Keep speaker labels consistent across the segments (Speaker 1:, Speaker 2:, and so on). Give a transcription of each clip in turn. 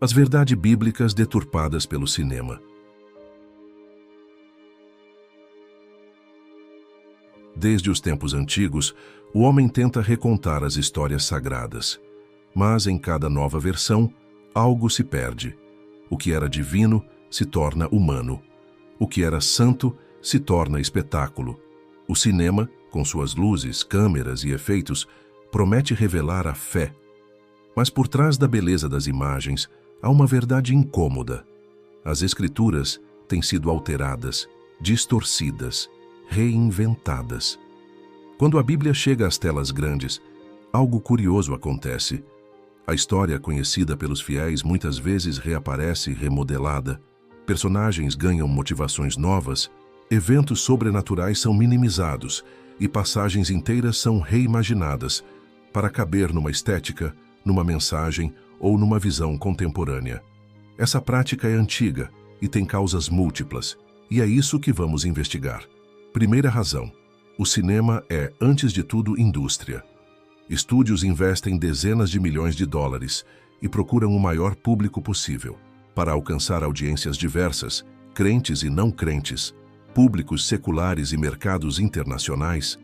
Speaker 1: As verdades bíblicas deturpadas pelo cinema. Desde os tempos antigos, o homem tenta recontar as histórias sagradas. Mas em cada nova versão, algo se perde. O que era divino se torna humano. O que era santo se torna espetáculo. O cinema, com suas luzes, câmeras e efeitos, promete revelar a fé. Mas por trás da beleza das imagens, há uma verdade incômoda. As escrituras têm sido alteradas, distorcidas, reinventadas. Quando a Bíblia chega às telas grandes, algo curioso acontece. A história conhecida pelos fiéis muitas vezes reaparece remodelada. Personagens ganham motivações novas, eventos sobrenaturais são minimizados e passagens inteiras são reimaginadas para caber numa estética, numa mensagem ou numa visão contemporânea. Essa prática é antiga e tem causas múltiplas, e é isso que vamos investigar. Primeira razão: o cinema é, antes de tudo, indústria. Estúdios investem dezenas de milhões de dólares e procuram o maior público possível, para alcançar audiências diversas, crentes e não crentes, públicos seculares e mercados internacionais.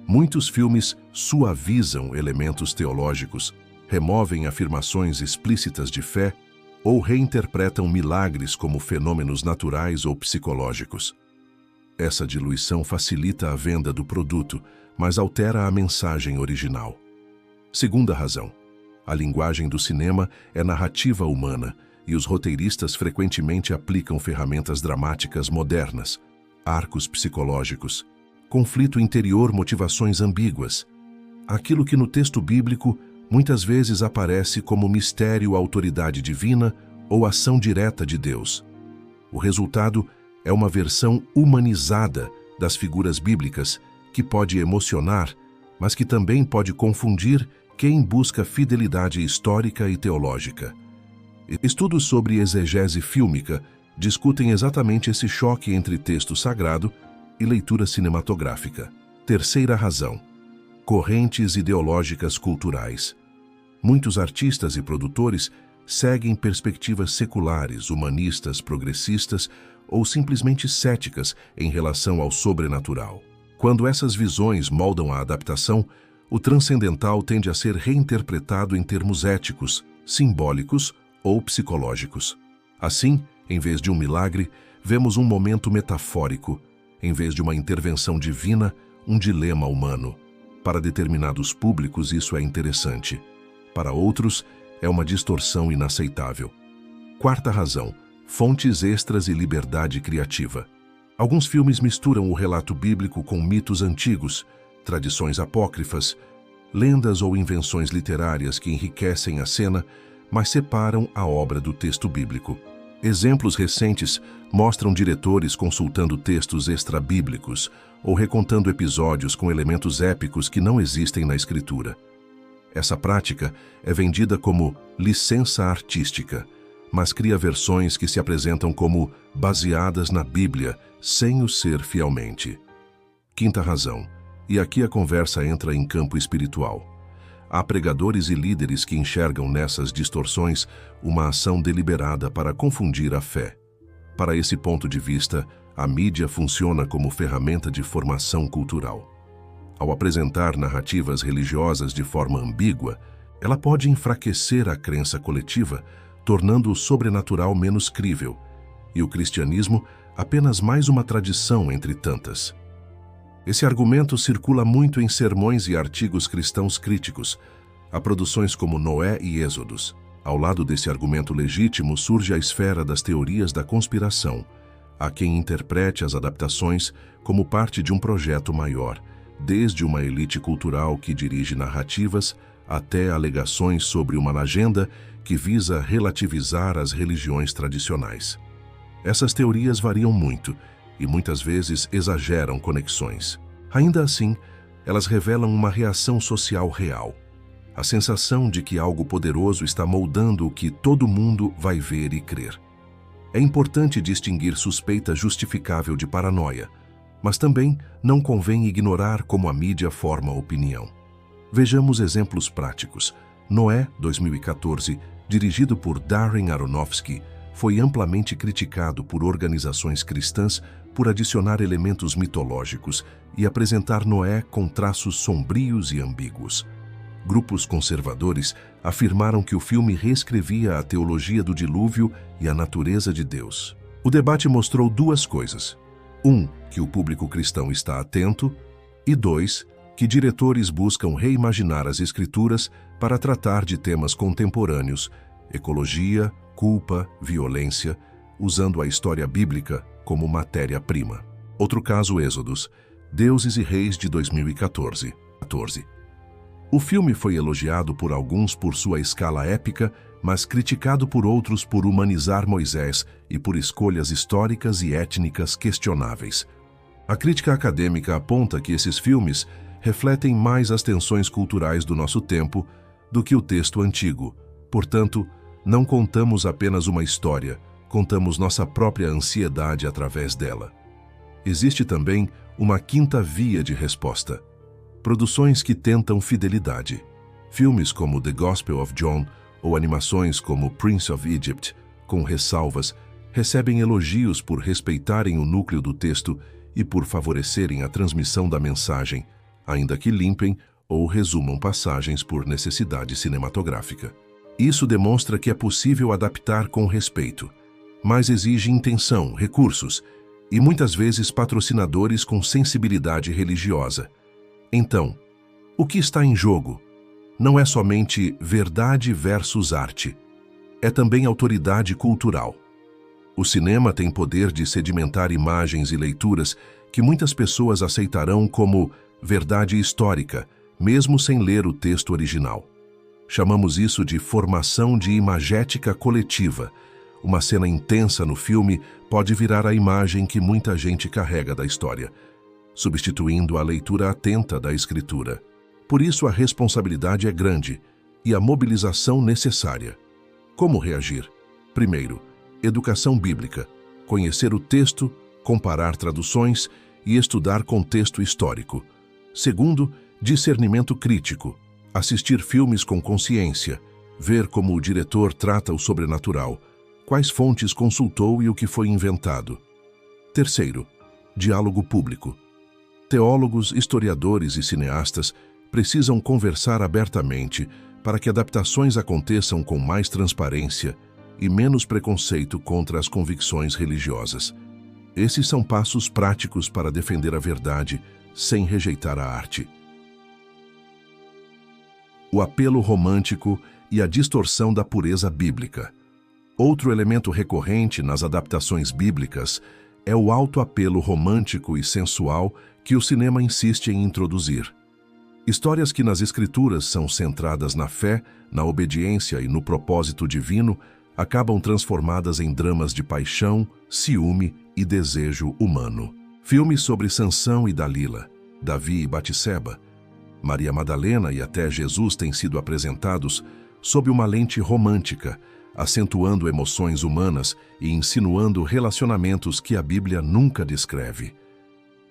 Speaker 1: Muitos filmes suavizam elementos teológicos, removem afirmações explícitas de fé ou reinterpretam milagres como fenômenos naturais ou psicológicos. Essa diluição facilita a venda do produto, mas altera a mensagem original. Segunda razão: a linguagem do cinema é narrativa humana e os roteiristas frequentemente aplicam ferramentas dramáticas modernas, arcos psicológicos, conflito interior, motivações ambíguas. Aquilo que no texto bíblico muitas vezes aparece como mistério, autoridade divina ou ação direta de Deus. O resultado é uma versão humanizada das figuras bíblicas que pode emocionar, mas que também pode confundir quem busca fidelidade histórica e teológica. Estudos sobre exegese fílmica discutem exatamente esse choque entre texto sagrado e leitura cinematográfica. Terceira razão: correntes ideológicas culturais. Muitos artistas e produtores seguem perspectivas seculares, humanistas, progressistas ou simplesmente céticas em relação ao sobrenatural. Quando essas visões moldam a adaptação, o transcendental tende a ser reinterpretado em termos éticos, simbólicos ou psicológicos. Assim, em vez de um milagre, vemos um momento metafórico. Em vez de uma intervenção divina, um dilema humano. Para determinados públicos isso é interessante. Para outros, é uma distorção inaceitável. Quarta razão: fontes extras e liberdade criativa. Alguns filmes misturam o relato bíblico com mitos antigos, tradições apócrifas, lendas ou invenções literárias que enriquecem a cena, mas separam a obra do texto bíblico. Exemplos recentes mostram diretores consultando textos extra-bíblicos ou recontando episódios com elementos épicos que não existem na Escritura. Essa prática é vendida como licença artística, mas cria versões que se apresentam como baseadas na Bíblia, sem o ser fielmente. Quinta razão: e aqui a conversa entra em campo espiritual. Há pregadores e líderes que enxergam nessas distorções uma ação deliberada para confundir a fé. Para esse ponto de vista, a mídia funciona como ferramenta de formação cultural. Ao apresentar narrativas religiosas de forma ambígua, ela pode enfraquecer a crença coletiva, tornando o sobrenatural menos crível, e o cristianismo apenas mais uma tradição entre tantas. Esse argumento circula muito em sermões e artigos cristãos críticos, a produções como Noé e Êxodos. Ao lado desse argumento legítimo surge a esfera das teorias da conspiração. Há quem interprete as adaptações como parte de um projeto maior, desde uma elite cultural que dirige narrativas até alegações sobre uma agenda que visa relativizar as religiões tradicionais. Essas teorias variam muito e muitas vezes exageram conexões. Ainda assim, elas revelam uma reação social real. A sensação de que algo poderoso está moldando o que todo mundo vai ver e crer. É importante distinguir suspeita justificável de paranoia, mas também não convém ignorar como a mídia forma opinião. Vejamos exemplos práticos. Noé, 2014, dirigido por Darren Aronofsky, foi amplamente criticado por organizações cristãs por adicionar elementos mitológicos e apresentar Noé com traços sombrios e ambíguos. Grupos conservadores afirmaram que o filme reescrevia a teologia do dilúvio e a natureza de Deus. O debate mostrou duas coisas. 1. Que o público cristão está atento. E 2. Que diretores buscam reimaginar as escrituras para tratar de temas contemporâneos, ecologia, culpa, violência, usando a história bíblica como matéria-prima. Outro caso, Êxodos, Deuses e Reis de 2014. O filme foi elogiado por alguns por sua escala épica, mas criticado por outros por humanizar Moisés e por escolhas históricas e étnicas questionáveis. A crítica acadêmica aponta que esses filmes refletem mais as tensões culturais do nosso tempo do que o texto antigo. Portanto, não contamos apenas uma história, contamos nossa própria ansiedade através dela. Existe também uma quinta via de resposta. Produções que tentam fidelidade. Filmes como The Gospel of John ou animações como Prince of Egypt, com ressalvas, recebem elogios por respeitarem o núcleo do texto e por favorecerem a transmissão da mensagem, ainda que limpem ou resumam passagens por necessidade cinematográfica. Isso demonstra que é possível adaptar com respeito, mas exige intenção, recursos e muitas vezes patrocinadores com sensibilidade religiosa. Então, o que está em jogo não é somente verdade versus arte, é também autoridade cultural. O cinema tem poder de sedimentar imagens e leituras que muitas pessoas aceitarão como verdade histórica, mesmo sem ler o texto original. Chamamos isso de formação de imagética coletiva. Uma cena intensa no filme pode virar a imagem que muita gente carrega da história, substituindo a leitura atenta da escritura. Por isso a responsabilidade é grande e a mobilização necessária. Como reagir? Primeiro, educação bíblica, conhecer o texto, comparar traduções e estudar contexto histórico. Segundo, discernimento crítico, assistir filmes com consciência, ver como o diretor trata o sobrenatural, quais fontes consultou e o que foi inventado. Terceiro, diálogo público. Teólogos, historiadores e cineastas precisam conversar abertamente para que adaptações aconteçam com mais transparência e menos preconceito contra as convicções religiosas. Esses são passos práticos para defender a verdade sem rejeitar a arte. O apelo romântico e a distorção da pureza bíblica. Outro elemento recorrente nas adaptações bíblicas é o alto apelo romântico e sensual que o cinema insiste em introduzir. Histórias que nas escrituras são centradas na fé, na obediência e no propósito divino acabam transformadas em dramas de paixão, ciúme e desejo humano. Filmes sobre Sansão e Dalila, Davi e Batseba, Maria Madalena e até Jesus têm sido apresentados sob uma lente romântica, acentuando emoções humanas e insinuando relacionamentos que a Bíblia nunca descreve.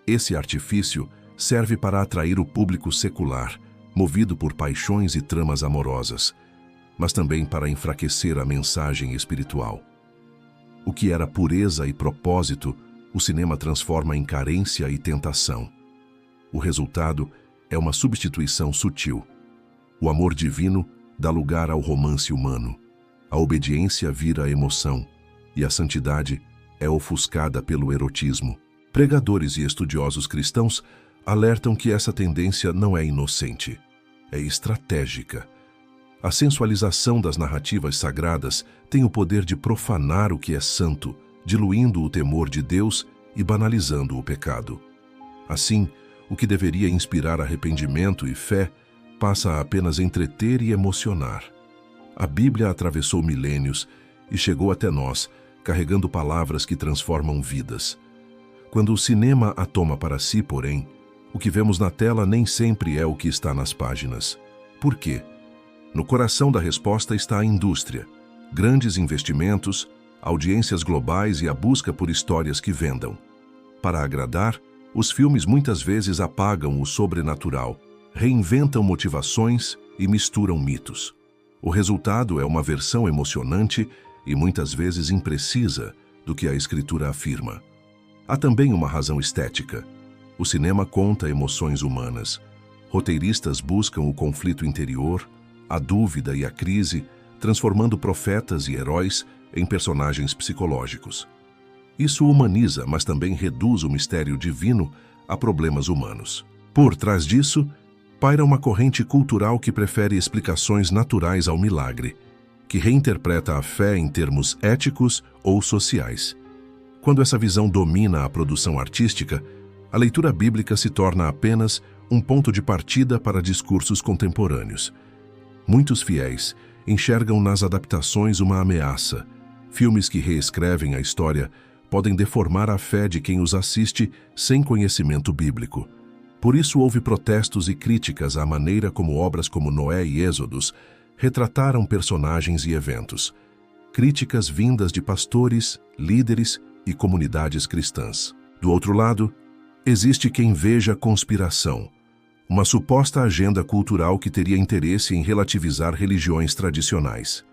Speaker 1: Esse artifício serve para atrair o público secular, movido por paixões e tramas amorosas, mas também para enfraquecer a mensagem espiritual. O que era pureza e propósito, o cinema transforma em carência e tentação. O resultado é uma substituição sutil. O amor divino dá lugar ao romance humano. A obediência vira emoção e a santidade é ofuscada pelo erotismo. Pregadores e estudiosos cristãos alertam que essa tendência não é inocente, é estratégica. A sensualização das narrativas sagradas tem o poder de profanar o que é santo, diluindo o temor de Deus e banalizando o pecado. Assim, o que deveria inspirar arrependimento e fé passa a apenas entreter e emocionar. A Bíblia atravessou milênios e chegou até nós, carregando palavras que transformam vidas. Quando o cinema a toma para si, porém, o que vemos na tela nem sempre é o que está nas páginas. Por quê? No coração da resposta está a indústria, grandes investimentos, audiências globais e a busca por histórias que vendam. Para agradar, os filmes muitas vezes apagam o sobrenatural, reinventam motivações e misturam mitos. O resultado é uma versão emocionante e muitas vezes imprecisa do que a escritura afirma. Há também uma razão estética. O cinema conta emoções humanas. Roteiristas buscam o conflito interior, a dúvida e a crise, transformando profetas e heróis em personagens psicológicos. Isso humaniza, mas também reduz o mistério divino a problemas humanos. Por trás disso, paira uma corrente cultural que prefere explicações naturais ao milagre, que reinterpreta a fé em termos éticos ou sociais. Quando essa visão domina a produção artística, a leitura bíblica se torna apenas um ponto de partida para discursos contemporâneos. Muitos fiéis enxergam nas adaptações uma ameaça. Filmes que reescrevem a história podem deformar a fé de quem os assiste sem conhecimento bíblico. Por isso houve protestos e críticas à maneira como obras como Noé e Êxodos retrataram personagens e eventos. Críticas vindas de pastores, líderes e comunidades cristãs. Do outro lado, existe quem veja conspiração, uma suposta agenda cultural que teria interesse em relativizar religiões tradicionais.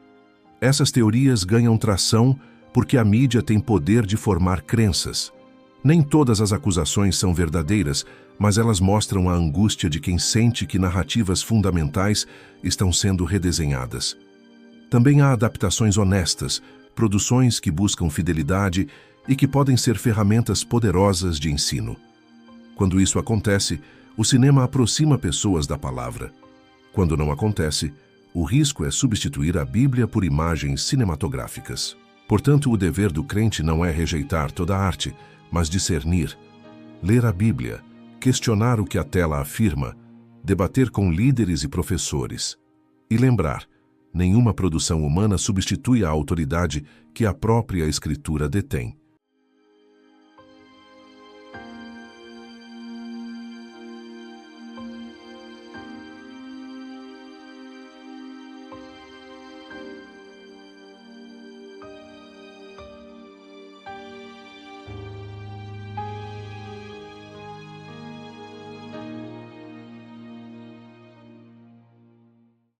Speaker 1: Essas teorias ganham tração porque a mídia tem poder de formar crenças. Nem todas as acusações são verdadeiras, mas elas mostram a angústia de quem sente que narrativas fundamentais estão sendo redesenhadas. Também há adaptações honestas, produções que buscam fidelidade e que podem ser ferramentas poderosas de ensino. Quando isso acontece, o cinema aproxima pessoas da palavra. Quando não acontece, o risco é substituir a Bíblia por imagens cinematográficas. Portanto, o dever do crente não é rejeitar toda a arte, mas discernir, ler a Bíblia, questionar o que a tela afirma, debater com líderes e professores. E lembrar, nenhuma produção humana substitui a autoridade que a própria Escritura detém.